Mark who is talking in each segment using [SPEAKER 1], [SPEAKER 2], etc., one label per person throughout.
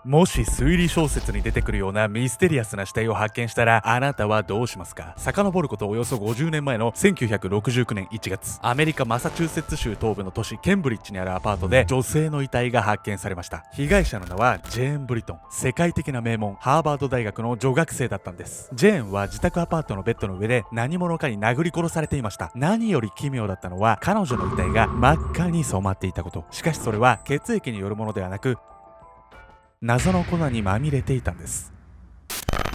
[SPEAKER 1] もし推理小説に出てくるようなミステリアスな死体を発見したら、あなたはどうしますか？遡ることおよそ50年前の1969年1月、アメリカマサチューセッツ州東部の都市ケンブリッジにあるアパートで女性の遺体が発見されました。被害者の名はジェーン・ブリトン。世界的な名門ハーバード大学の女学生だったんです。ジェーンは自宅アパートのベッドの上で何者かに殴り殺されていました。何より奇妙だったのは、彼女の遺体が真っ赤に染まっていたこと。しかしそれは血液によるものではなく、謎の粉にまみれていたんです。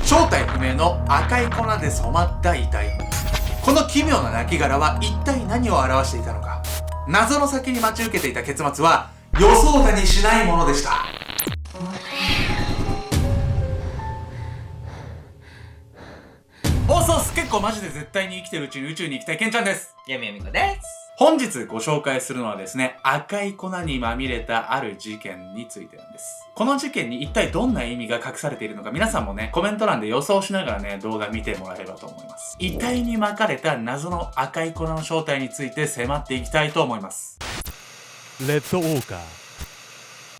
[SPEAKER 2] 正体不明の赤い粉で染まった遺体。この奇妙な亡骸は一体何を表していたのか。謎の先に待ち受けていた結末は予想だにしないものでした。結構マジで絶対に生きてるうちに宇宙に行きたいケンちゃんです。
[SPEAKER 3] やみやみこです。
[SPEAKER 2] 本日ご紹介するのはですね、赤い粉にまみれたある事件についてなんです。この事件に一体どんな意味が隠されているのか、皆さんもね、コメント欄で予想しながらね、動画見てもらえればと思います。遺体に巻かれた謎の赤い粉の正体について迫っていきたいと思います。
[SPEAKER 1] レッドオーカー。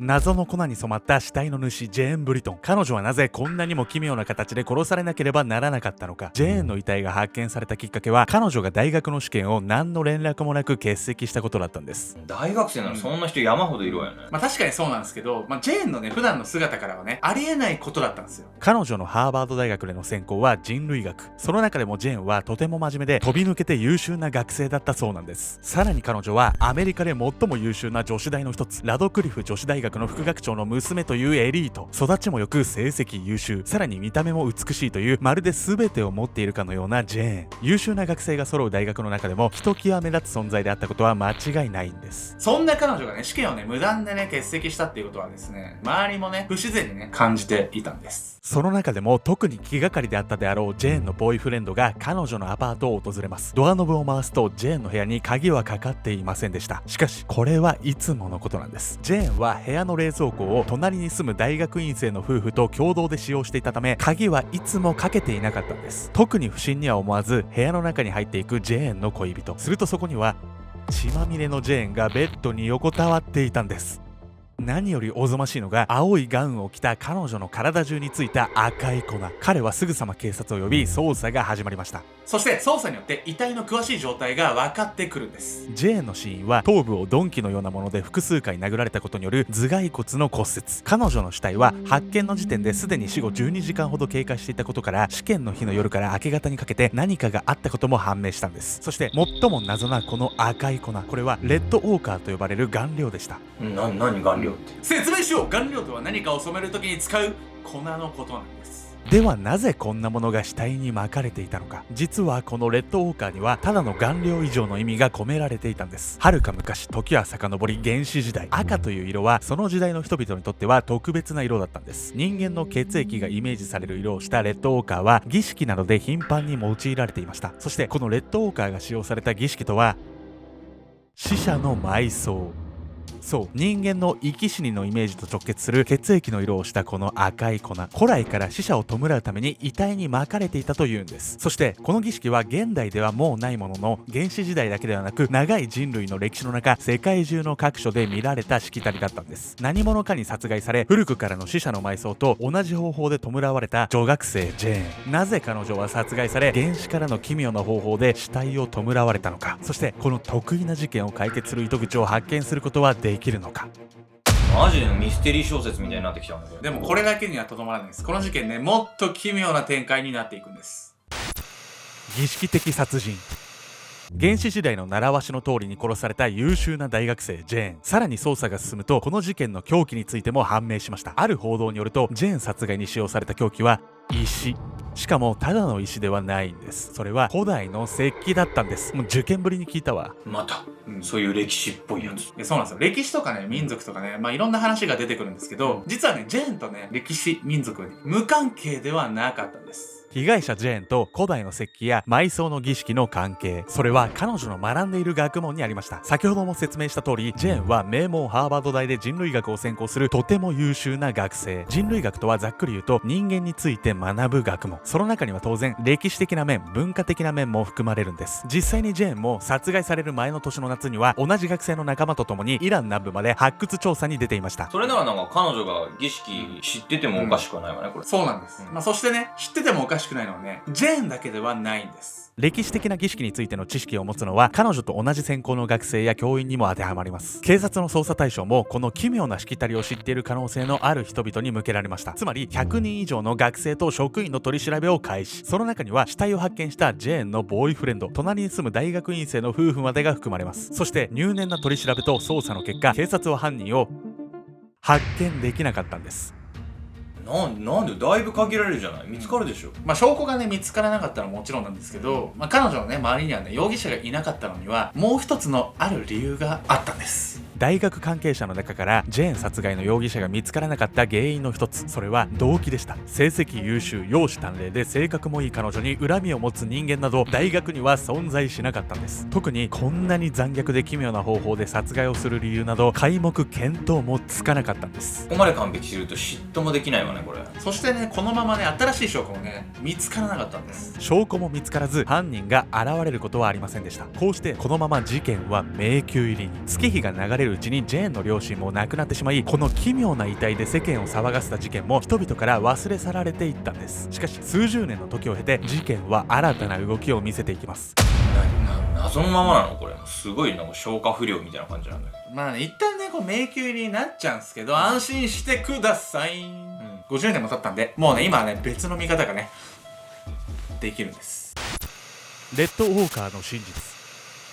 [SPEAKER 1] 謎の粉に染まった死体の主ジェーン・ブリトン。彼女はなぜこんなにも奇妙な形で殺されなければならなかったのか。ジェーンの遺体が発見されたきっかけは、彼女が大学の試験を何の連絡もなく欠席したことだったんです。
[SPEAKER 3] 大学生ならそんな人山ほどいるわよね。
[SPEAKER 2] 確かにそうなんですけど、ジェーンのね、普段の姿からはね、ありえないことだったんですよ。
[SPEAKER 1] 彼女のハーバード大学での専攻は人類学。その中でもジェーンはとても真面目で飛び抜けて優秀な学生だったそうなんです。さらに彼女はアメリカで最も優秀な女子大の一つ、ラドクリフ女子大学の副学長の娘というエリート。育ちも良く成績優秀、さらに見た目も美しいという、まるで全てを持っているかのようなジェーン。優秀な学生が揃う大学の中でもひときわ目立つ存在であったことは間違いないんです。
[SPEAKER 2] そんな彼女がね、試験をね、無断でね、欠席したっていうことはですね、周りもね、不自然にね、感じていたんです。
[SPEAKER 1] その中でも特に気がかりであったであろうジェーンのボーイフレンドが彼女のアパートを訪れます。ドアノブを回すとジェーンの部屋に鍵はかかっていませんでした。しかしこれはいつものことなんです。ジェーンは部屋の冷蔵庫を隣に住む大学院生の夫婦と共同で使用していたため、鍵はいつもかけていなかったんです。特に不審には思わず部屋の中に入っていくジェーンの恋人。するとそこには血まみれのジェーンがベッドに横たわっていたんです。何よりおぞましいのが、青いガウンを着た彼女の体中についた赤い粉。彼はすぐさま警察を呼び捜査が始まりました。
[SPEAKER 2] そして捜査によって遺体の詳しい状態が分かってくるんです。
[SPEAKER 1] ジェーンの死因は頭部を鈍器のようなもので複数回殴られたことによる頭蓋骨の骨折。彼女の死体は発見の時点ですでに死後12時間ほど経過していたことから、試験の日の夜から明け方にかけて何かがあったことも判明したんです。そして最も謎なこの赤い粉、これはレッドオーカーと呼ばれる顔料でした。
[SPEAKER 3] 何顔料って。
[SPEAKER 2] 説明しよう。顔料とは何かを染めるときに使う粉のことなんです。
[SPEAKER 1] ではなぜこんなものが死体に巻かれていたのか。実はこのレッドオーカーにはただの顔料以上の意味が込められていたんです。はるか昔、時は遡り原始時代、赤という色はその時代の人々にとっては特別な色だったんです。人間の血液がイメージされる色をしたレッドオーカーは儀式などで頻繁に用いられていました。そしてこのレッドオーカーが使用された儀式とは死者の埋葬。そう、人間の生き死にのイメージと直結する血液の色をしたこの赤い粉、古来から死者を弔うために遺体に巻かれていたというんです。そしてこの儀式は現代ではもうないものの、原始時代だけではなく長い人類の歴史の中、世界中の各所で見られたしきたりだったんです。何者かに殺害され、古くからの死者の埋葬と同じ方法で弔われた女学生ジェーン。なぜ彼女は殺害され、原始からの奇妙な方法で死体を弔われたのか。そしてこの得意な事件を解決する糸口を発見することはできるのか。
[SPEAKER 3] マジでミステリー小説みたいになってきたんだけど。
[SPEAKER 2] でもこれだけにはとどまらないです。この事件ね、もっと奇妙な展開になっていくんです。
[SPEAKER 1] 儀式的殺人。原始時代の習わしの通りに殺された優秀な大学生ジェーン。さらに捜査が進むと、この事件の凶器についても判明しました。ある報道によると、ジェーン殺害に使用された凶器は石。しかもただの石ではないんです。それは古代の石器だったんです。もう受験ぶりに聞いたわ。
[SPEAKER 3] また、そういう歴史っぽいやつ。
[SPEAKER 2] そうなんですよ。歴史とかね、民族とかね、いろんな話が出てくるんですけど、実はね、ジェーンとね、歴史、民族に無関係ではなかったんです。
[SPEAKER 1] 被害者ジェーンと古代の石器や埋葬の儀式の関係、それは彼女の学んでいる学問にありました。先ほども説明した通り、ジェーンは名門ハーバード大で人類学を専攻するとても優秀な学生。人類学とはざっくり言うと人間について学ぶ学問。その中には当然歴史的な面、文化的な面も含まれるんです。実際にジェーンも殺害される前の年の夏には同じ学生の仲間と共にイラン南部まで発掘調査に出ていました。
[SPEAKER 3] それならなんか彼女が儀式知っててもおかしくはないわね、これ。
[SPEAKER 2] そうなんです。そしてね、知っててもおかしくないのはね、ジェーンだけではないんです。
[SPEAKER 1] 歴史的な儀式についての知識を持つのは彼女と同じ専攻の学生や教員にも当てはまります。警察の捜査対象もこの奇妙なしきたりを知っている可能性のある人々に向けられました。つまり100人以上の学生と職員の取り調べを開始。その中には死体を発見したジェーンのボーイフレンド、隣に住む大学院生の夫婦までが含まれます。そして入念な取り調べと捜査の結果、警察は犯人を発見できなかったんです。
[SPEAKER 3] なんでだいぶ限られるじゃない。見つかるでしょ。
[SPEAKER 2] 証拠がね見つからなかったのはもちろんなんですけど、彼女のね周りにはね容疑者がいなかったのにはもう一つのある理由があったんです。
[SPEAKER 1] 大学関係者の中からジェーン殺害の容疑者が見つからなかった原因の一つ、それは動機でした。成績優秀、容姿端麗で性格もいい彼女に恨みを持つ人間など大学には存在しなかったんです。特にこんなに残虐で奇妙な方法で殺害をする理由など皆目見当もつかなかったんです。
[SPEAKER 3] ここまで完璧すると嫉妬もできないわね、これ。
[SPEAKER 2] そしてね、このままね新しい証拠もね見つからなかったんです。
[SPEAKER 1] 証拠も見つからず犯人が現れることはありませんでした。こうしてこのまま事件は迷宮入りに。月日が流れるうちにジェーンの両親も亡くなってしまい、この奇妙な遺体で世間を騒がせた事件も人々から忘れ去られていったんです。しかし数十年の時を経て事件は新たな動きを見せていきます。
[SPEAKER 3] 謎のままなのこれ。すごいなんか消化不良みたいな感じなんだけど。
[SPEAKER 2] 一旦ねこう迷宮入りになっちゃうんですけど、安心してください。50年も経ったんで、もうね今はね別の見方がねできるんです。
[SPEAKER 1] レッドウォーカーの真実。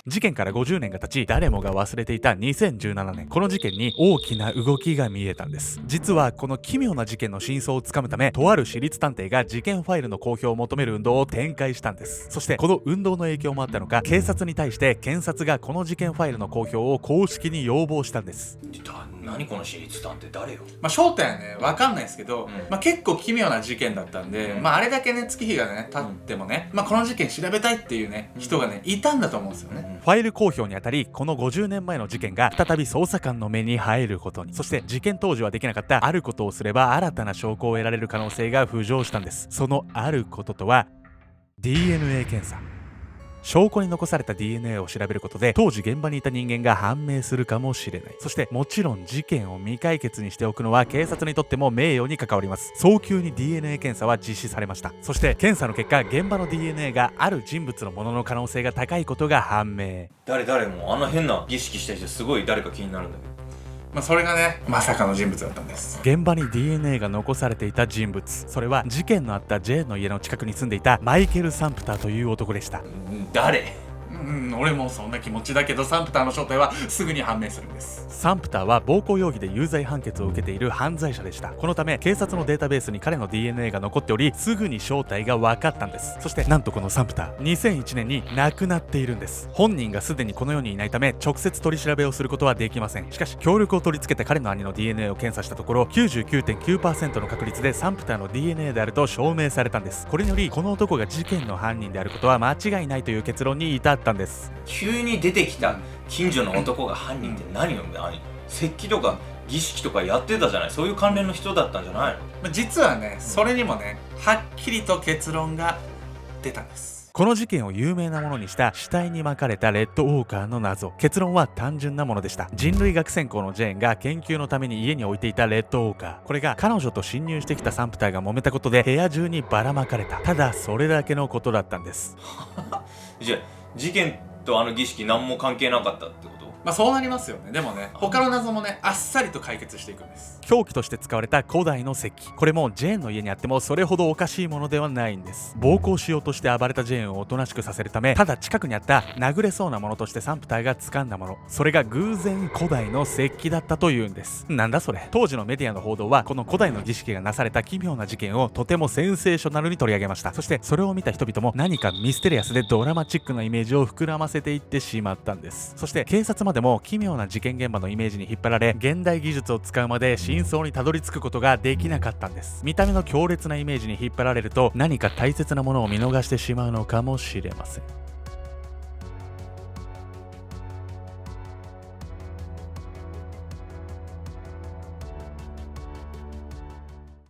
[SPEAKER 1] 事件から50年が経ち、誰もが忘れていた2017年、この事件に大きな動きが見えたんです。実はこの奇妙な事件の真相をつかむため、とある私立探偵が事件ファイルの公表を求める運動を展開したんです。そしてこの運動の影響もあったのか、警察に対して検察がこの事件ファイルの公表を公式に要望したんです。
[SPEAKER 3] 何この私立探偵誰よ。
[SPEAKER 2] 正体はね分かんないですけど、結構奇妙な事件だったんで、あれだけね月日がね経ってもね、この事件調べたいっていうね人がねいたんだと思うんですよね。
[SPEAKER 1] ファイル公表にあたり、この50年前の事件が再び捜査官の目に入ることに。そして事件当時はできなかったあることをすれば新たな証拠を得られる可能性が浮上したんです。そのあることとは DNA 検査。証拠に残された DNA を調べることで当時現場にいた人間が判明するかもしれない。そしてもちろん事件を未解決にしておくのは警察にとっても名誉に関わります。早急に DNA 検査は実施されました。そして検査の結果、現場の DNA がある人物のものの可能性が高いことが判明。
[SPEAKER 3] 誰もあの変な儀式した人すごい誰か気になるんだけど。
[SPEAKER 2] それがねまさかの人物だったんです。
[SPEAKER 1] 現場に DNA が残されていた人物、それは事件のあったジェーンの家の近くに住んでいたマイケル・サンプターという男でした。
[SPEAKER 3] 誰？
[SPEAKER 2] 俺もそんな気持ちだけど、サンプターの正体はすぐに判明するんです。
[SPEAKER 1] サンプターは暴行容疑で有罪判決を受けている犯罪者でした。このため警察のデータベースに彼の DNA が残っており、すぐに正体が分かったんです。そしてなんとこのサンプター、2001年に亡くなっているんです。本人がすでにこの世にいないため直接取り調べをすることはできません。しかし協力を取り付けた彼の兄の DNA を検査したところ 99.9% の確率でサンプターの DNA であると証明されたんです。これによりこの男が事件の犯人であることは間違いないという結論に至ったんです。
[SPEAKER 3] 急に出てきた近所の男が犯人って何よ。石器とか儀式とかやってたじゃない。そういう関連の人だったんじゃないの？
[SPEAKER 2] 実はねそれにもねはっきりと結論が出たんです。
[SPEAKER 1] この事件を有名なものにした死体に巻かれたレッドウォーカーの謎。結論は単純なものでした。人類学専攻のジェーンが研究のために家に置いていたレッドウォーカー、これが彼女と侵入してきたサンプターが揉めたことで部屋中にばらまかれた。ただそれだけのことだったんです
[SPEAKER 3] じゃあ事件とあの儀式何も関係なかったってこと？
[SPEAKER 2] そうなりますよね。でもね他の謎もねあっさりと解決していくんです。
[SPEAKER 1] 凶器として使われた古代の石器、これもジェーンの家にあってもそれほどおかしいものではないんです。暴行しようとして暴れたジェーンをおとなしくさせるため、ただ近くにあった殴れそうなものとしてサンプターが掴んだもの、それが偶然古代の石器だったというんです。なんだそれ。当時のメディアの報道はこの古代の儀式がなされた奇妙な事件をとてもセンセーショナルに取り上げました。そしてそれを見た人々も何かミステリアスでドラマチックなイメージを膨らませていってしまったんです。そして警察まででも奇妙な事件現場のイメージに引っ張られ、現代技術を使うまで真相にたどり着くことができなかったんです。見た目の強烈なイメージに引っ張られると、何か大切なものを見逃してしまうのかもしれません。